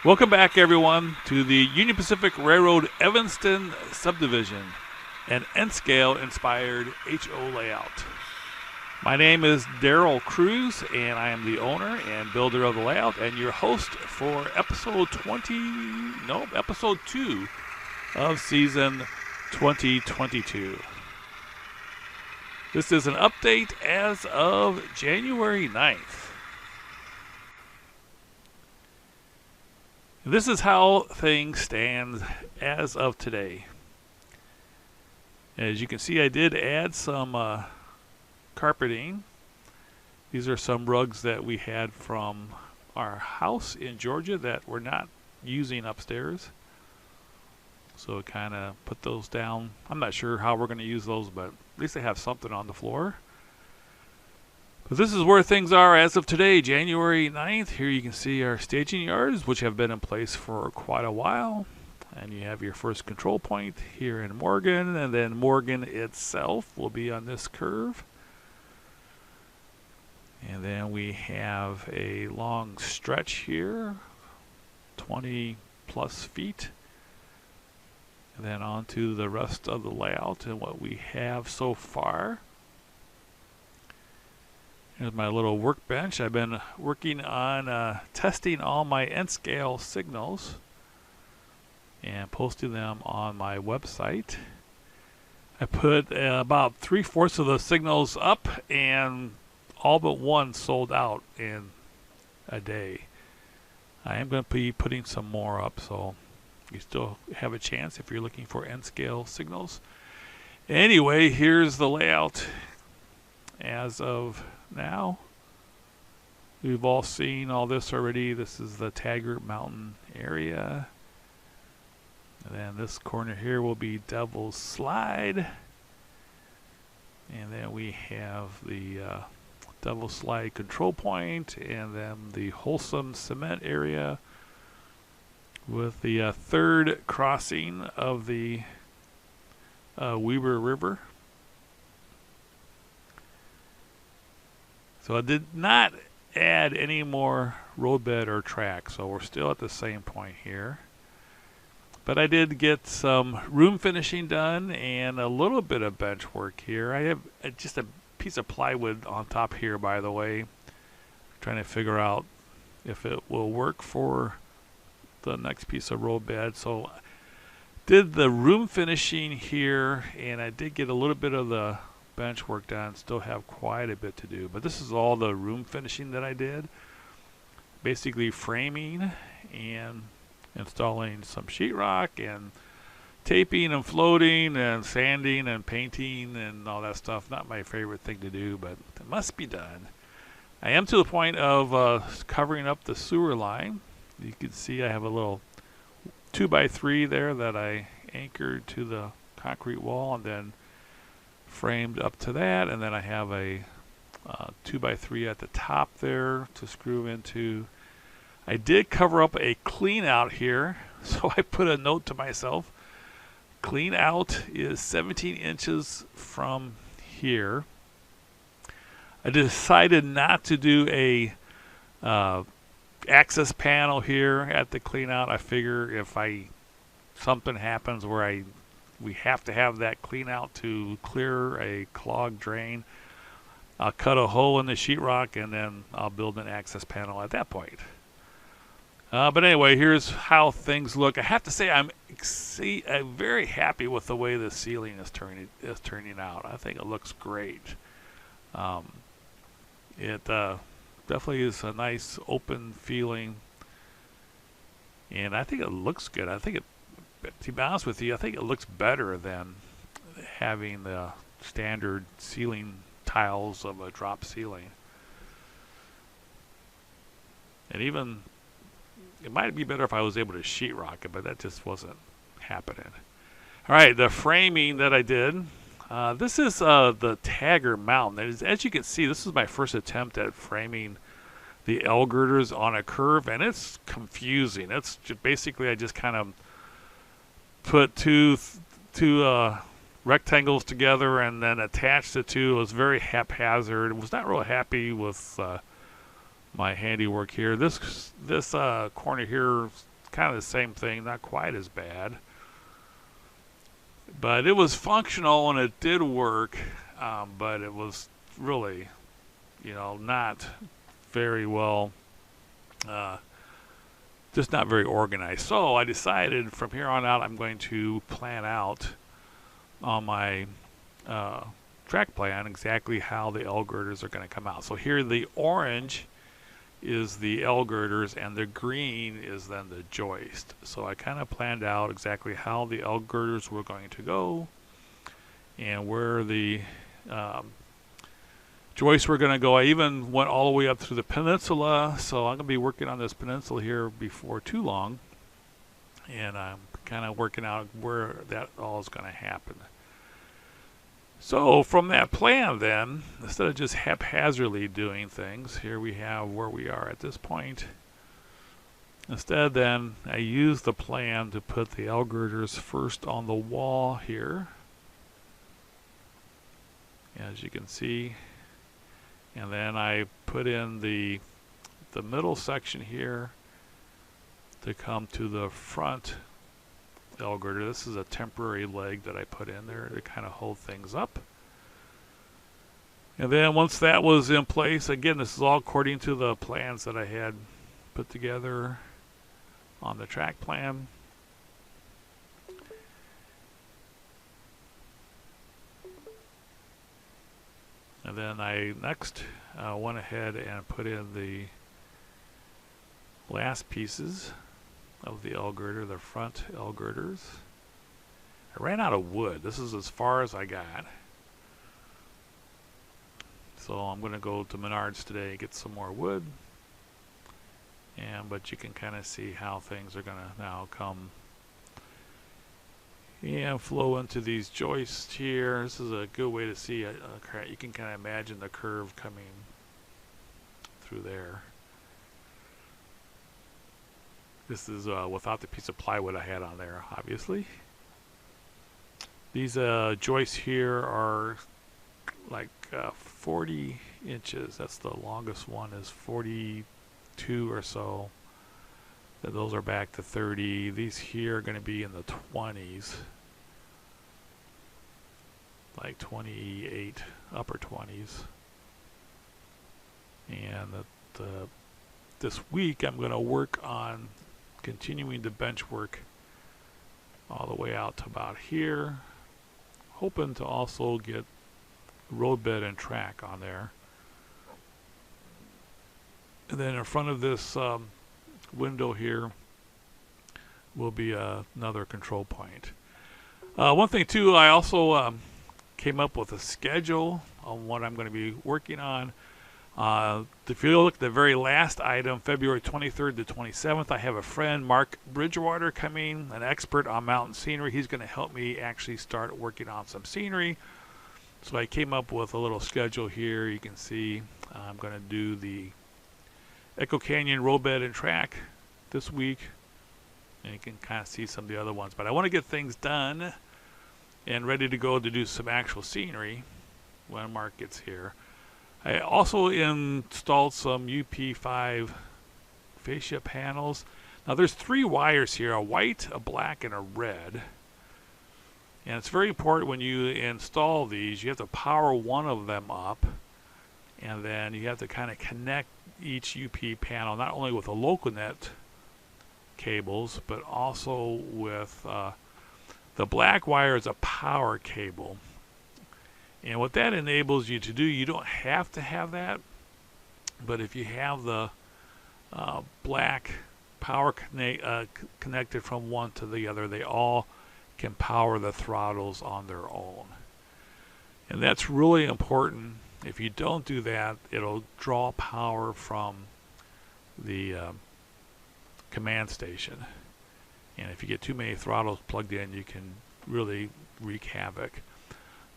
Welcome back, everyone, to the Union Pacific Railroad Evanston Subdivision, an N-scale inspired HO layout. My name is Daryl Kruse, and I am the owner and builder of the layout, and your host for episode 2 of season 2022. This is an update as of January 9th. This is how things stand as of today. As you can see, I did add some carpeting. These are some rugs that we had from our house in Georgia that we're not using upstairs. So kind of put those down. I'm not sure how we're going to use those, but at least they have something on the floor. But this is where things are as of today, January 9th. Here you can see our staging yards, which have been in place for quite a while. And you have your first control point here in Morgan, and then Morgan itself will be on this curve. And then we have a long stretch here, 20 plus feet. And then on to the rest of the layout and what we have so far. Here's my little workbench. I've been working on testing all my N-scale signals and posting them on my website. I put about 3/4 of the signals up, and all but one sold out in a day. I am going to be putting some more up, so you still have a chance if you're looking for N-scale signals. Anyway, here's the layout as of now. We've all seen all this already. This is the Taggart Mountain area. And then this corner here will be Devil's Slide. And then we have the Devil's Slide control point, and then the Wholesome Cement area with the third crossing of the Weber River. So I did not add any more roadbed or track, so we're still at the same point here. But I did get some room finishing done and a little bit of bench work here. I have just a piece of plywood on top here, by the way. Trying to figure out if it will work for the next piece of roadbed. So did the room finishing here, and I did get a little bit of the bench work done. Still have quite a bit to do, but this is all the room finishing that I did. Basically framing and installing some sheetrock and taping and floating and sanding and painting and all that stuff. Not my favorite thing to do, but it must be done. I am to the point of covering up the sewer line. You can see I have a little 2x3 there that I anchored to the concrete wall and then framed up to that, and then I have a 2x3 at the top there to screw into. I did cover up a clean out here, so I put a note to myself. Clean out is 17 inches from here. I decided not to do a access panel here at the clean out. I figure if something happens where we have to have that clean out to clear a clogged drain, I'll cut a hole in the sheetrock and then I'll build an access panel at that point. But anyway, here's how things look. I have to say I'm very happy with the way the ceiling is turning out. I think it looks great. It definitely is a nice open feeling, and I think it looks good. To be honest with you, I think it looks better than having the standard ceiling tiles of a drop ceiling. And even, it might be better if I was able to sheetrock it, but that just wasn't happening. All right, the framing that I did. This is the Taggart Mountain. As you can see, this is my first attempt at framing the L girders on a curve, and it's confusing. It's basically I just kind of put two rectangles together and then attached the two. It was very haphazard. I was not real happy with my handiwork here. This corner here kind of the same thing, not quite as bad. But it was functional and it did work, but it was really, not very well, just not very organized. So I decided from here on out I'm going to plan out on my track plan exactly how the L girders are going to come out. So here the orange is the L girders and the green is then the joist. So I kind of planned out exactly how the L girders were going to go and where the joists were going to go. I even went all the way up through the peninsula, so I'm going to be working on this peninsula here before too long, and I'm kind of working out where that all is going to happen. So from that plan then, instead of just haphazardly doing things, here we have where we are at this point. Instead then, I used the plan to put the L girders first on the wall here, as you can see. And then I put in the middle section here to come to the front L girder. This is a temporary leg that I put in there to kind of hold things up. And then once that was in place, again, this is all according to the plans that I had put together on the track plan. And then I next went ahead and put in the last pieces of the L girder, the front L girders. I ran out of wood. This is as far as I got. So I'm going to go to Menards today and get some more wood. But you can kind of see how things are going to now come and flow into these joists here. This is a good way to see it. You can kind of imagine the curve coming through there. This is without the piece of plywood I had on there, obviously. These joists here are like 40 inches. That's the longest one, is 42 or so. Those are back to 30. These here are going to be in the 20s. Like 28, upper 20s. And this week I'm going to work on continuing the bench work all the way out to about here. Hoping to also get roadbed and track on there. And then in front of this window here will be another control point. One thing too, I also came up with a schedule on what I'm going to be working on. If you look at the very last item, February 23rd to 27th, I have a friend, Mark Bridgewater, coming, an expert on mountain scenery. He's going to help me actually start working on some scenery. So I came up with a little schedule here. You can see I'm going to do the Echo Canyon roadbed and track this week, and you can kind of see some of the other ones. But I want to get things done and ready to go to do some actual scenery when Mark gets here. I also installed some UP5 fascia panels. Now there's 3 wires here, a white, a black, and a red. And it's very important when you install these, you have to power one of them up, and then you have to kind of connect each UP panel not only with the LocalNet cables, but also with the black wire is a power cable. And what that enables you to do, you don't have to have that, but if you have the black power connected from one to the other, they all can power the throttles on their own. And that's really important. If you don't do that, it'll draw power from the command station. And if you get too many throttles plugged in, you can really wreak havoc.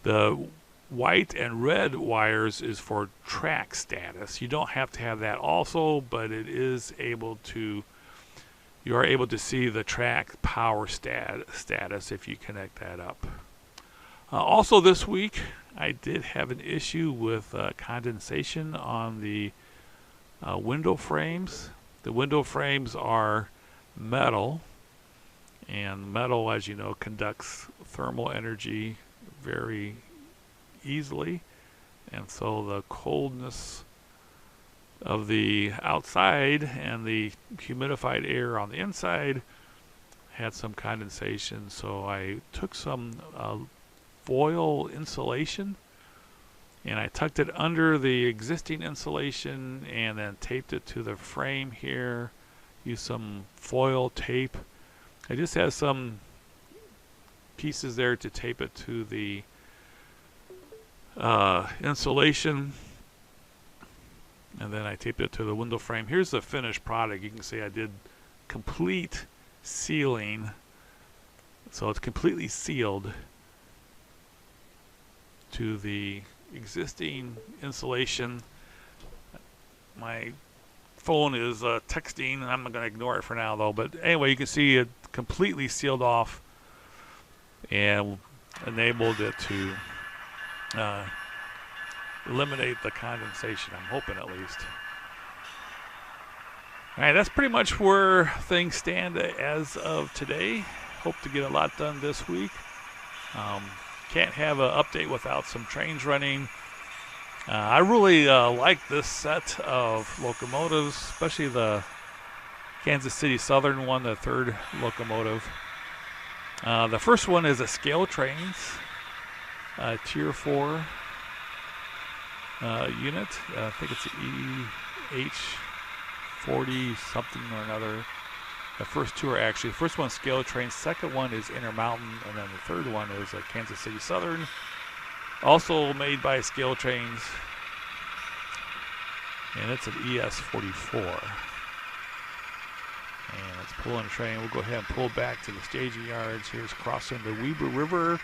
The white and red wires is for track status. You don't have to have that also, but it is able to, you are able to see the track power status if you connect that up. Also this week, I did have an issue with condensation on the window frames. The window frames are metal. And metal, as you know, conducts thermal energy very easily. And so the coldness of the outside and the humidified air on the inside had some condensation. So I took some foil insulation and I tucked it under the existing insulation and then taped it to the frame here. Used some foil tape. I just have some pieces there to tape it to the insulation, and then I taped it to the window frame. Here's the finished product. You can see I did complete sealing, so it's completely sealed to the existing insulation. My phone is texting. I'm not going to ignore it for now though, but anyway, you can see it completely sealed off and enabled it to eliminate the condensation, I'm hoping at least. Alright, that's pretty much where things stand as of today. Hope to get a lot done this week. Can't have an update without some trains running. I really like this set of locomotives, especially the Kansas City Southern one, the third locomotive. The first one is a scale trains, Tier 4 unit. I think it's EH40 something or another. The first two are actually, the first one's scale trains, second one is Intermountain, and then the third one is a Kansas City Southern. Also made by Scale Trains, and it's an ES44. And it's pulling a train. We'll go ahead and pull back to the staging yards. Here's crossing the Weber River,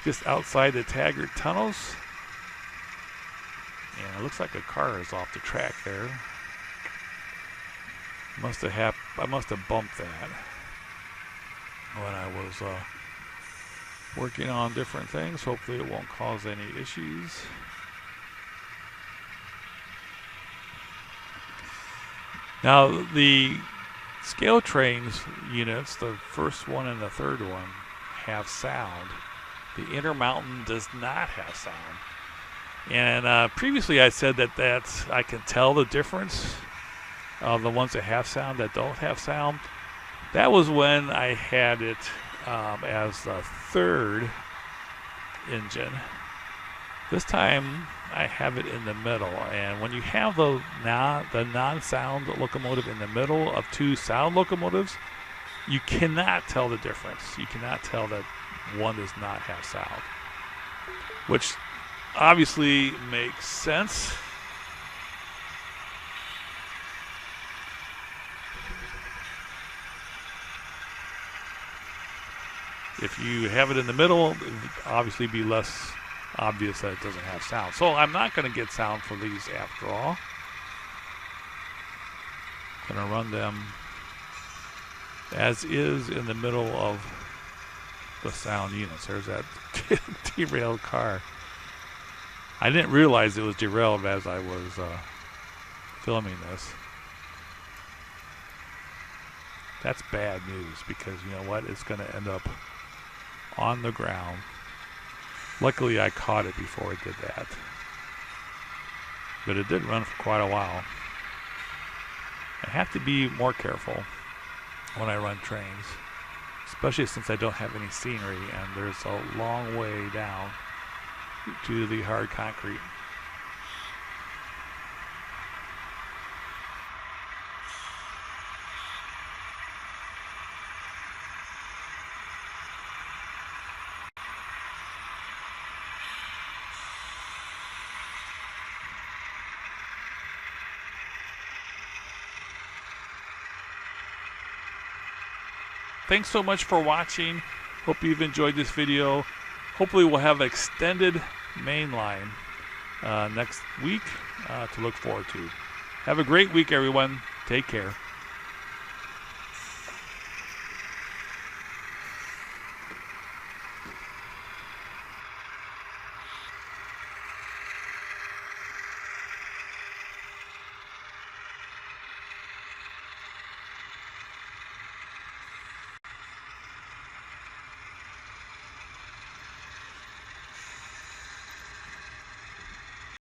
just outside the Taggart tunnels. And it looks like a car is off the track there. I must have bumped that when I was working on different things. Hopefully it won't cause any issues. Now the scale trains units, the first one and the third one, have sound. The Intermountain does not have sound. And previously I said that I can tell the difference of the ones that have sound that don't have sound. That was when I had it as the third engine. This time I have it in the middle, and when you have the non-sound locomotive in the middle of two sound locomotives, you cannot tell the difference. You cannot tell that one does not have sound, which obviously makes sense. If you have it in the middle, it would obviously be less obvious that it doesn't have sound. So I'm not going to get sound for these after all. I'm going to run them as is in the middle of the sound units. There's that derailed car. I didn't realize it was derailed as I was filming this. That's bad news, because you know what? It's going to end up on the ground. Luckily I caught it before it did that. But it did run for quite a while. I have to be more careful when I run trains, especially since I don't have any scenery and there's a long way down to the hard concrete. Thanks so much for watching. Hope you've enjoyed this video. Hopefully we'll have an extended mainline next week to look forward to. Have a great week, everyone. Take care.